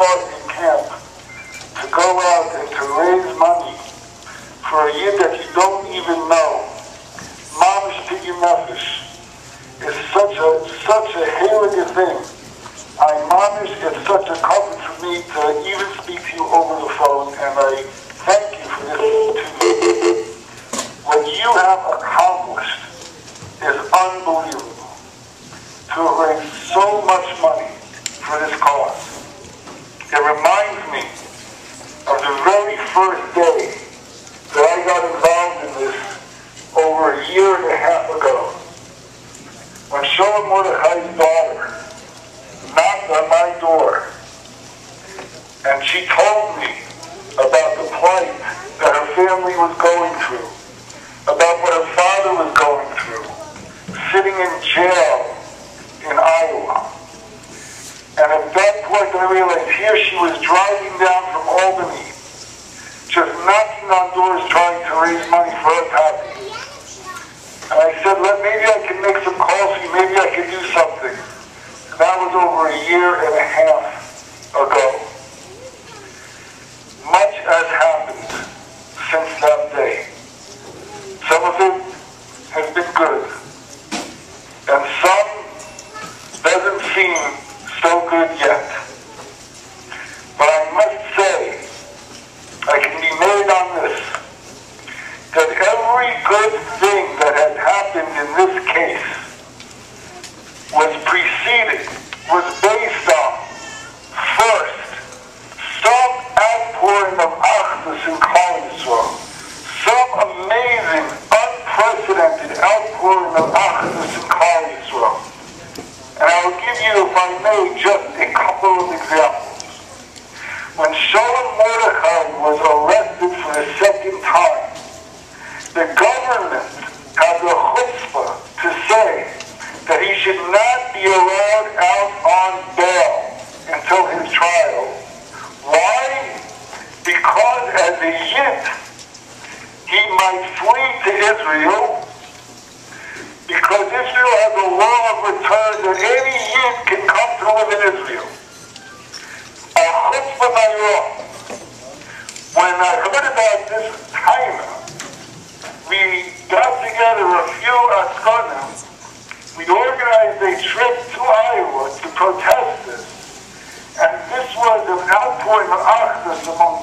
Rubashkin camp to go out and to raise money for a yid that you don't even know. Mamish Pidyon is such a heilige thing. It's such a comfort for me to even speak to you over the phone, and I thank you for this opportunity. What you have accomplished is unbelievable. To raise so much money for this cause. It reminds me of the very first day that I got involved in this over a year and a half ago, when Sholom daughter knocked on my door, and she told me about the plight that her family was going through, about what her father was going through, sitting in jail in Iowa. And at that point I realized here she was driving down from Albany, just knocking on doors trying to raise money for her pappy. And I said, maybe I can make some calls for you, maybe I can do something. And that was over a year and a half ago. Much has happened since that day. Some of it has been good, and some doesn't seem so good yet. But I must say, I can be made on this, that every good thing that has happened in this case was based on, first, some outpouring of achdus in Klal Yisrael, some amazing, unprecedented outpouring of achdus in Klal Yisrael. And I will give you, if I may, just a couple of examples. When Sholom was arrested for the second time, the government had the chutzpah to say that he should not be allowed out on bail until his trial. Why? Because as a yid, he might flee to Israel, because Israel has a law of return that any yid can come to live in Israel. When I heard about this time, we got together a few askanim. We organized a trip to Iowa to protest this. And this was an outpouring of achdus among